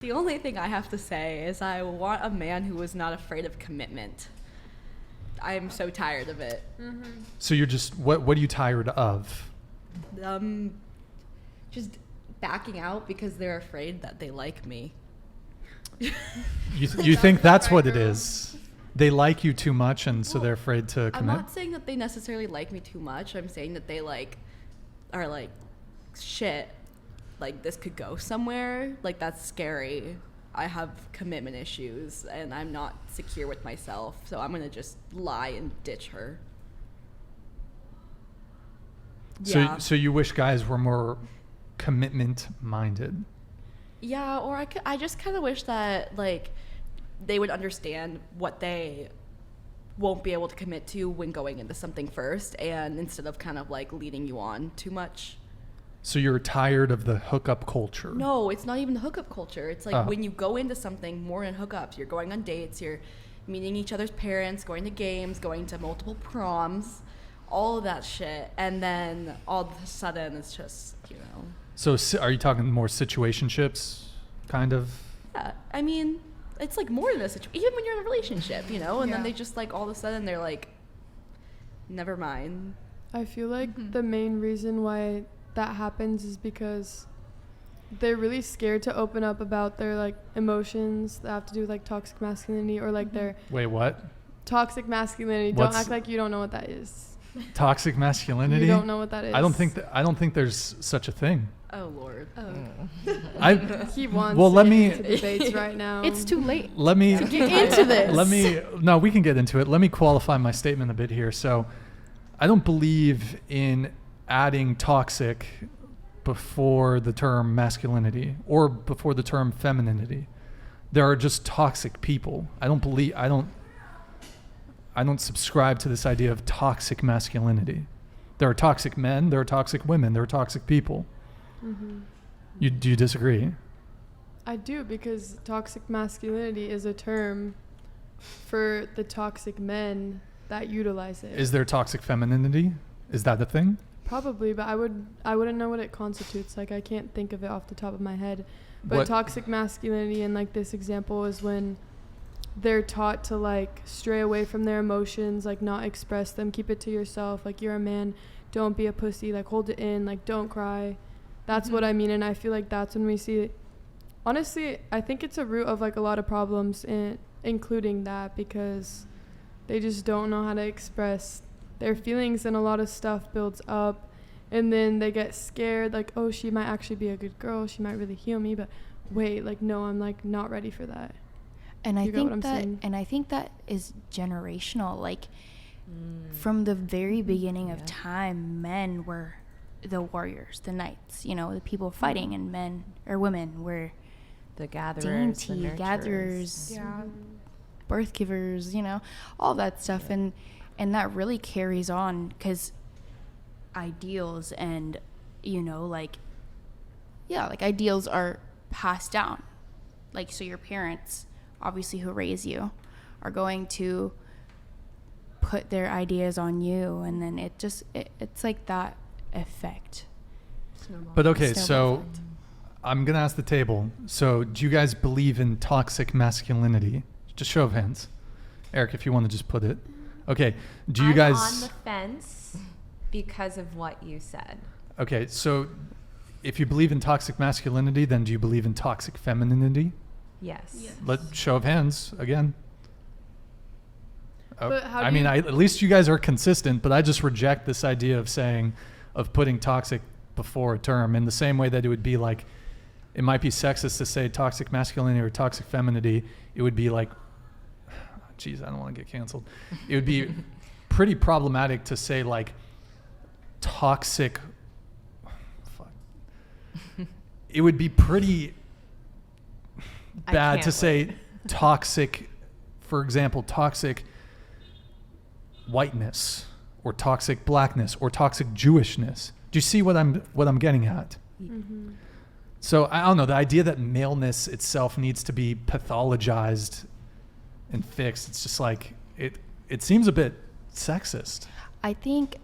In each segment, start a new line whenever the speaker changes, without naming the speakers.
The only thing I have to say is I want a man who is not afraid of commitment. I am so tired of it.
Mm-hmm.
So you're just, what are you tired of?
Just backing out because they're afraid that they like me.
You think that's what it is? They like you too much, and so they're afraid to commit?
I'm not saying that they necessarily like me too much. I'm saying that they are like, shit, like this could go somewhere. Like that's scary. I have commitment issues and I'm not secure with myself, so I'm gonna just lie and ditch her.
So you wish guys were more commitment minded?
Yeah, or I just kind of wish that like they would understand what they won't be able to commit to when going into something first, and instead of kind of like leading you on too much.
So you're tired of the hookup culture?
No, it's not even the hookup culture. It's like when you go into something more than hookups, you're going on dates, you're meeting each other's parents, going to games, going to multiple proms, all of that shit, and then all of a sudden it's just, you know.
So are you talking more situationships, kind of?
Yeah, I mean, it's like more than a situation. Even when you're in a relationship, you know, and then they just like all of a sudden they're like, never mind.
I feel like the main reason why that happens is because they're really scared to open up about their like emotions that have to do with like toxic masculinity or like their
Wait, what?
toxic masculinity. Don't act like you don't know what that is.
Toxic masculinity?
You don't know what that is.
I don't think there's such a thing.
Oh Lord.
He wants
well,
to
let
get
me
into debates right now.
It's too late.
let me
to get into this.
No, we can get into it. Let me qualify my statement a bit here. So I don't believe in adding toxic before the term masculinity or before the term femininity. There are just toxic people. I don't subscribe to this idea of toxic masculinity. There are toxic men, there are toxic women, there are toxic people. Do you disagree?
I do, because toxic masculinity is a term for the toxic men that utilize it.
Is there toxic femininity? Is that the thing?
Probably, but I wouldn't know what it constitutes. Like, I can't think of it off the top of my head. But
What?
Toxic masculinity in like this example is when they're taught to like stray away from their emotions, like not express them, keep it to yourself. Like, you're a man, don't be a pussy, like hold it in, like don't cry. That's what I mean. And I feel like that's when we see, honestly, I think it's a root of like a lot of problems, including that, because they just don't know how to express their feelings, and a lot of stuff builds up, and then they get scared, like, oh, she might actually be a good girl, she might really heal me, but wait, like, no, I'm like not ready for that.
And I
saying?
think that is generational. Like from the very beginning of time, men were the warriors, the knights, you know, the people fighting, and men or women were
the gatherers,
dainty
the
gatherers,
Yeah.
birth givers, you know, all that stuff. And that really carries on, because ideals and, you know, like ideals are passed down. Like, so your parents, obviously, who raise you, are going to put their ideas on you, and then it's like that effect.
But okay,
Snowball
so
effect.
I'm going to ask the table. So do you guys believe in toxic masculinity? Just show of hands. Eric, if you want to just put it. Okay, do you guys...
I'm on the fence because of what you said.
Okay, so if you believe in toxic masculinity, then do you believe in toxic femininity?
Yes.
Show of hands again.
But how
I
do
mean,
you-
at least you guys are consistent, but I just reject this idea of putting toxic before a term, in the same way that it would be like, it might be sexist to say toxic masculinity or toxic femininity. It would be like, geez, I don't want to get canceled. It would be pretty problematic to say like toxic. Fuck. It would be pretty bad to
can't
say toxic, for example, toxic whiteness or toxic blackness or toxic Jewishness. Do you see what I'm getting at? So I don't know, the idea that maleness itself needs to be pathologized and fixed, it's just like it seems a bit sexist.
I think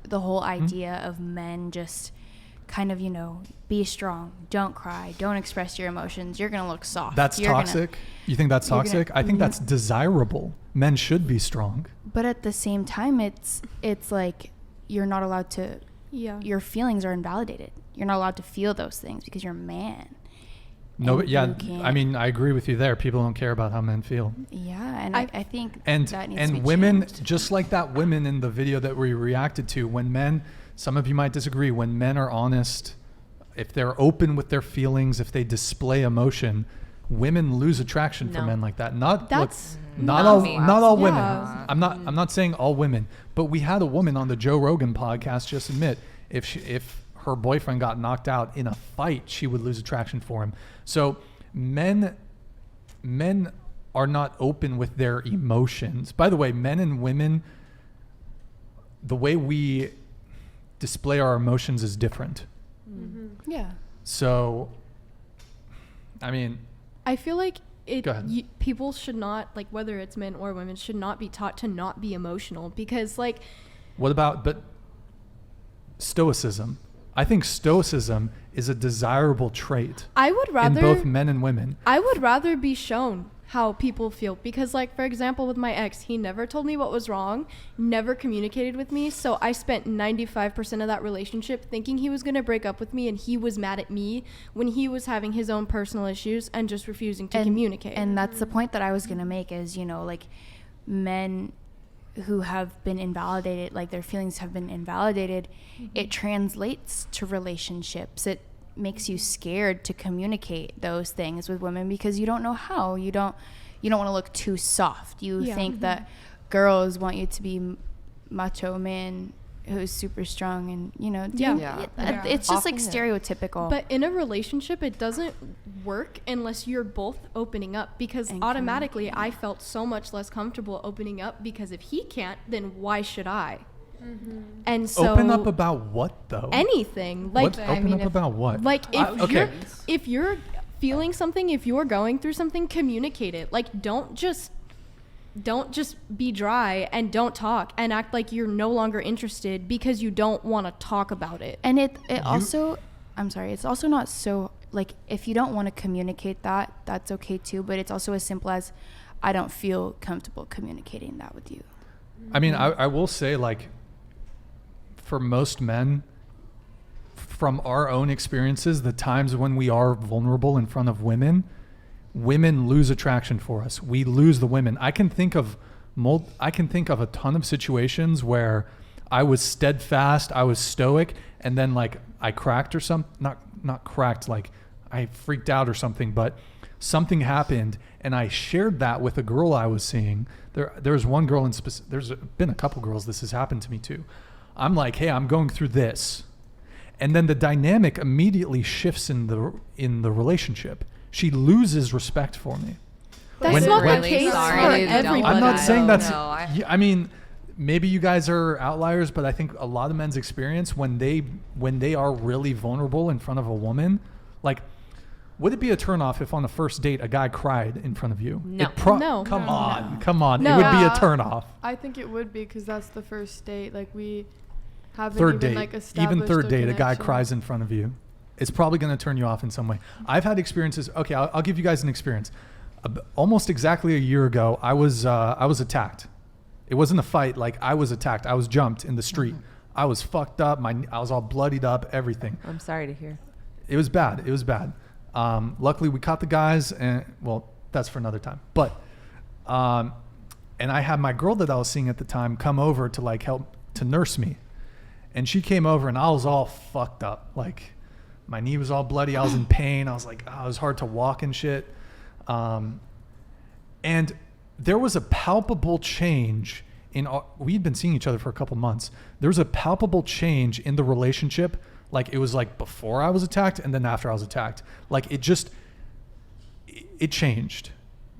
the whole idea of men just kind of, be strong, don't cry, don't express your emotions, you're gonna look soft.
That's toxic? You think that's toxic? I think that's desirable. Men should be strong.
But at the same time, it's like you're not allowed to, your feelings are invalidated. You're not allowed to feel those things because you're a man.
No, but I mean, I agree with you there. People don't care about how men feel.
Yeah, and I think
and
that needs to be
women,
changed.
just like that women in the video that we reacted to, when men, some of you might disagree, when men are honest, if they're open with their feelings, if they display emotion, women lose attraction for men like that. Not all women.
Yeah.
I'm not saying all women, but we had a woman on the Joe Rogan podcast just admit if her boyfriend got knocked out in a fight, she would lose attraction for him. So men are not open with their emotions. By the way, men and women, the way we display our emotions is different.
Mm-hmm.
Yeah.
So, I mean,
I feel like
Go ahead.
people should not, like, whether it's men or women, should not be taught to not be emotional, because, like,
what about, but stoicism? I think stoicism is a desirable trait
I would rather
in both men and women.
I would rather be shown how people feel, because, like, for example, with my ex, he never told me what was wrong, never communicated with me, so I spent 95% of that relationship thinking he was going to break up with me, and he was mad at me when he was having his own personal issues and just refusing to communicate.
And that's the point that I was going to make is, like, men who have been invalidated, like their feelings have been invalidated, it translates to relationships. It makes you scared to communicate those things with women because you don't know how. You don't want to look too soft. You think that girls want you to be macho man who's super strong and it's just like stereotypical.
But in a relationship, it doesn't work unless you're both opening up, because automatically I felt so much less comfortable opening up, because if he can't, then why should I? Mm-hmm. And so
Open up about what though?
Anything. Like,
open up about what?
Like, if you're feeling something, if you're going through something, communicate it. Like, don't just be dry and don't talk and act like you're no longer interested because you don't want to talk about it.
And it's also not so, like, if you don't want to communicate that, that's okay too, but it's also as simple as, I don't feel comfortable communicating that with you.
I mean, I will say, like, for most men, from our own experiences, the times when we are vulnerable in front of women lose attraction for us. We lose the women. I can think of a ton of situations where I was steadfast, I was stoic, and then, like, I cracked or something. Not cracked, like I freaked out or something, but something happened, and I shared that with a girl I was seeing. There's one girl in specific. There's been a couple girls this has happened to me too. I'm like, hey, I'm going through this, and then the dynamic immediately shifts in the relationship. She loses respect for me.
That's not the case for everybody.
I'm not saying that's. I mean, maybe you guys are outliers, but I think a lot of men's experience when they are really vulnerable in front of a woman, like, would it be a turnoff if on the first date a guy cried in front of you?
No.
No.
Come on.
No.
It would be a turnoff.
I think it would be, because that's the first date. Like, we haven't
Third
even
date,
like established
even third date, a guy
connection.
cries in front of you. It's probably going to turn you off in some way. I've had experiences. Okay, I'll give you guys an experience. Almost exactly a year ago, I was attacked. It wasn't a fight. Like, I was attacked. I was jumped in the street. I was fucked up. I was all bloodied up. Everything.
I'm sorry to hear.
It was bad. Luckily, we caught the guys, and well, that's for another time. But, and I had my girl that I was seeing at the time come over to, like, help to nurse me, and she came over, and I was all fucked up. Like, my knee was all bloody. I was in pain. I was like, it was hard to walk and shit. And there was a palpable change we'd been seeing each other for a couple months. There was a palpable change in the relationship. Like, it was like before I was attacked and then after I was attacked. Like, it changed.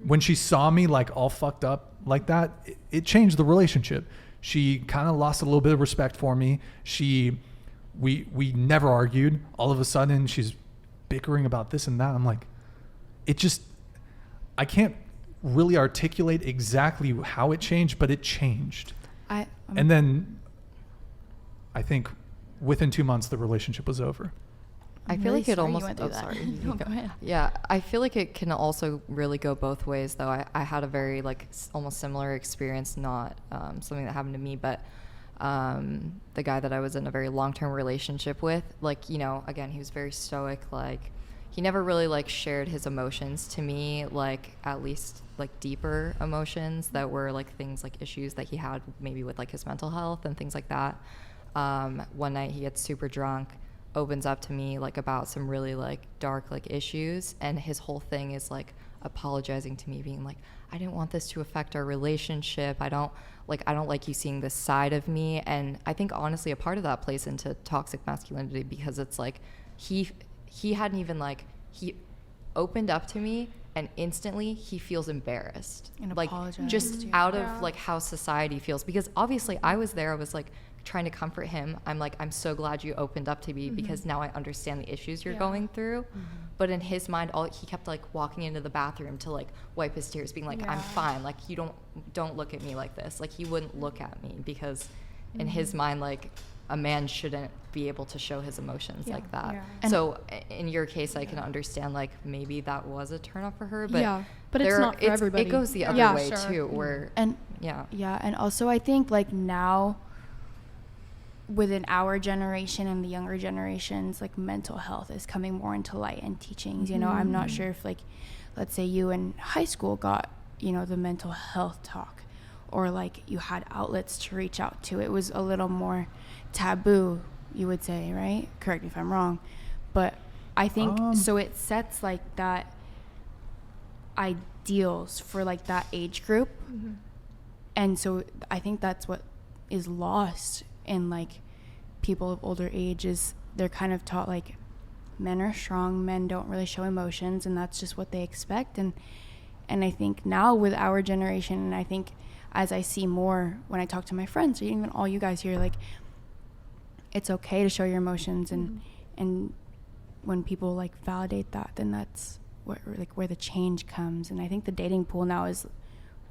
When she saw me, like, all fucked up like that, it changed the relationship. She kind of lost a little bit of respect for me. We never argued. All of a sudden, she's bickering about this and that. I'm like, I can't really articulate exactly how it changed, but it changed. And then I think within 2 months the relationship was over.
I
I'm
feel
really
like it
sorry you
almost.
went through
Oh,
that.
sorry.
No, go ahead.
Yeah, I feel like it can also really go both ways, though. I had a very like almost similar experience, not something that happened to me, but the guy that I was in a very long-term relationship with, like, you know, again, he was very stoic. Like, he never really like shared his emotions to me, like at least like deeper emotions that were like things like issues that he had maybe with like his mental health and things like that. One night he gets super drunk, opens up to me like about some really like dark like issues, and his whole thing is like apologizing to me, being like, I didn't want this to affect our relationship. I don't like you seeing this side of me. And I think honestly a part of that plays into toxic masculinity, because it's like he hadn't even like, he opened up to me and instantly he feels embarrassed
And
like
apologized,
just
yeah.
out of like how society feels, because obviously I was there, I was like trying to comfort him. I'm like, I'm so glad you opened up to me because now I understand the issues you're going through. But in his mind, he kept like walking into the bathroom to like wipe his tears, being like, I'm fine, like you don't look at me like this. Like he wouldn't look at me because in his mind, like a man shouldn't be able to show his emotions like that.
Yeah.
So in your case, I can understand like maybe that was a turn off for her, but
but it's not for everybody.
It goes the other
Yeah,
way
sure.
too, where
And
yeah.
and also I think like now within our generation and the younger generations, like mental health is coming more into light and teachings. You know, I'm not sure if like, let's say you in high school got, you know, the mental health talk, or like you had outlets to reach out to. It was a little more taboo, you would say, right? Correct me if I'm wrong. But I think, so it sets like that ideals for like that age group. And so I think that's what is lost in like people of older age, is they're kind of taught like men are strong, men don't really show emotions, and that's just what they expect. And I think now with our generation, and I think as I see more when I talk to my friends, or even all you guys here, like it's okay to show your emotions, and when people like validate that, then that's where the change comes. And I think the dating pool now is,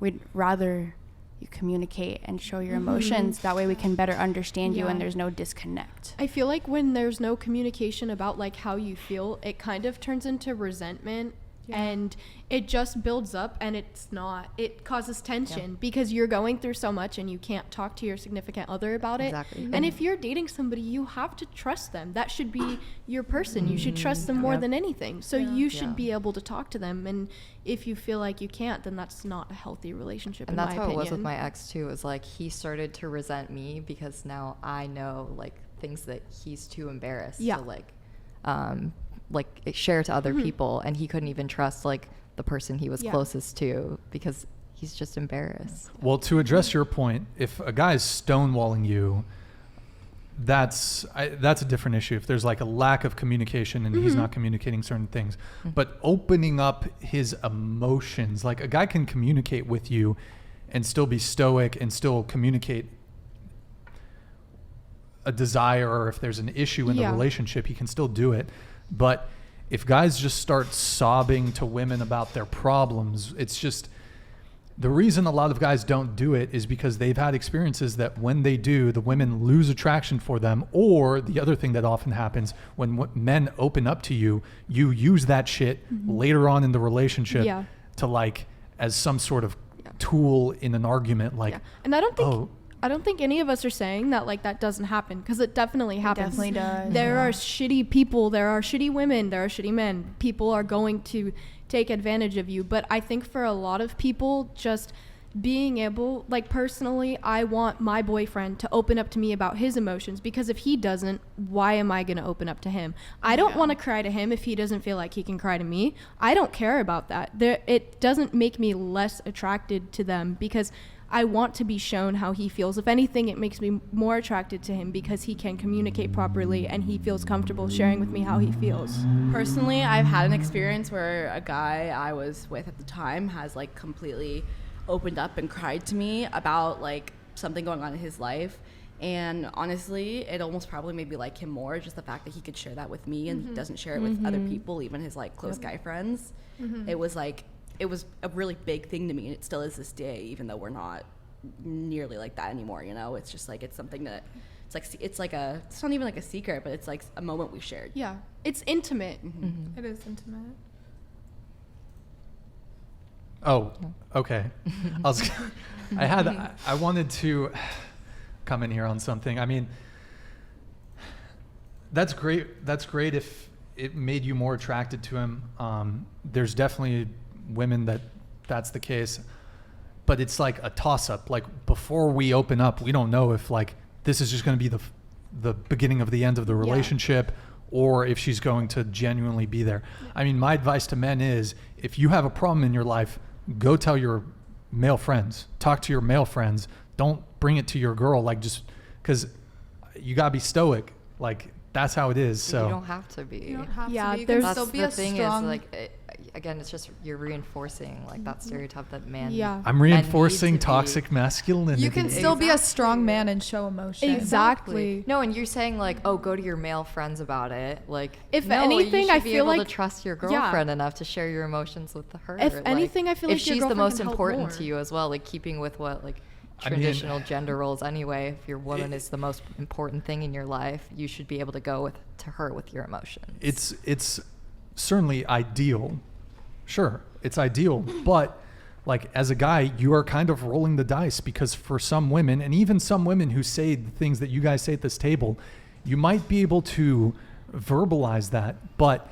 we'd rather you communicate and show your emotions. That way we can better understand you and there's no disconnect.
I feel like when there's no communication about like how you feel, it kind of turns into resentment and it just builds up, and it causes tension because you're going through so much and you can't talk to your significant other about it.
Exactly.
And if you're dating somebody, you have to trust them. That should be your person. You should trust them more than anything. So you should be able to talk to them. And if you feel like you can't, then that's not a healthy relationship,
And
in
that's
my
how
opinion.
it was with my ex too. It was like he started to resent me because now I know like things that he's too embarrassed to like share to other people, and he couldn't even trust like the person he was closest to because he's just embarrassed.
Well, to address your point, if a guy's stonewalling you, that's a different issue. If there's like a lack of communication and he's not communicating certain things, but opening up his emotions, like a guy can communicate with you and still be stoic and still communicate a desire, or if there's an issue in the relationship, he can still do it. But if guys just start sobbing to women about their problems, it's just, the reason a lot of guys don't do it is because they've had experiences that when they do, the women lose attraction for them. Or the other thing that often happens, when men open up to you, you use that shit later on in the relationship to like as some sort of tool in an argument. Like,
and I don't think any of us are saying that like that doesn't happen, because it definitely happens.
Definitely does.
There are shitty people, there are shitty women, there are shitty men. People are going to take advantage of you. But I think for a lot of people, just being able, like personally, I want my boyfriend to open up to me about his emotions, because if he doesn't, why am I going to open up to him? I don't want to cry to him if he doesn't feel like he can cry to me. I don't care about that. It doesn't make me less attracted to them, because I want to be shown how he feels. If anything, it makes me more attracted to him because he can communicate properly and he feels comfortable sharing with me how he feels.
Personally, I've had an experience where a guy I was with at the time has like completely opened up and cried to me about like something going on in his life. And honestly, it almost probably made me like him more, just the fact that he could share that with me and he doesn't share it with other people, even his like close guy friends. It was like, it was a really big thing to me, and it still is this day, even though we're not nearly like that anymore, you know? It's just like, it's something that it's like it's not even like a secret, but it's like a moment we shared.
Yeah, it's intimate.
It is intimate.
Oh, okay. I wanted to come in here on something. I mean, that's great. That's great if it made you more attracted to him. There's definitely women that's the case, but it's like a toss-up. Like, before we open up, we don't know if like this is just going to be the beginning of the end of the relationship, or if she's going to genuinely be there. I mean, my advice to men is, if you have a problem in your life, go tell your male friends. Talk to your male friends. Don't bring it to your girl, like, just because you gotta be stoic. Like, that's how it is. So
you don't have to be.
You don't have
Yeah,
to be. You
there's-
can
That's
still be
the
a
thing
strong.
is like again, it's just you're reinforcing like that stereotype that men.
Yeah.
I'm
men need
reinforcing
to be-
toxic masculinity.
You can still be a
Exactly.
strong man and show emotion.
Exactly.
No, and you're saying like, oh, go to your male friends about it. Like,
If
no,
anything,
you should
I
be
feel
able
like-
to trust your
yeah.
girlfriend enough to share your emotions with her.
If
Like,
anything, I feel
if
like your
she's the
girlfriend
most
can help
important
more.
to you as well, like keeping with what like
I mean,
traditional gender roles anyway. If your woman is the most important thing in your life, you should be able to go to her with your emotions.
It's certainly ideal. Sure, it's ideal, but like, as a guy, you are kind of rolling the dice, because for some women, and even some women who say the things that you guys say at this table, you might be able to verbalize that, but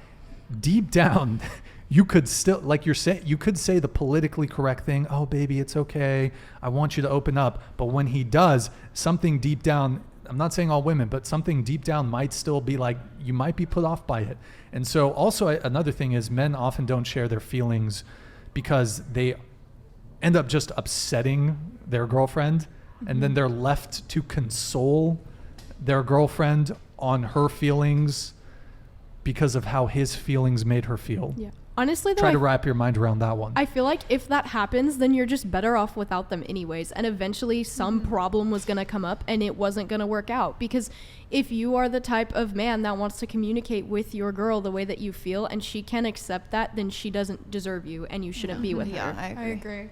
deep down, you could still, like you're saying, you could say the politically correct thing. Oh, baby, it's okay. I want you to open up. But when he does, something deep down, I'm not saying all women, but something deep down might still be like, you might be put off by it. And so also another thing is, men often don't share their feelings because they end up just upsetting their girlfriend, and then they're left to console their girlfriend on her feelings because of how his feelings made her feel.
Yeah. Honestly, though,
Try to wrap your mind around that one.
I feel like if that happens, then you're just better off without them anyways. And eventually some problem was going to come up and it wasn't going to work out. Because if you are the type of man that wants to communicate with your girl the way that you feel and she can't accept that, then she doesn't deserve you and you shouldn't be with her.
I agree.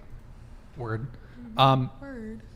Word.
Word.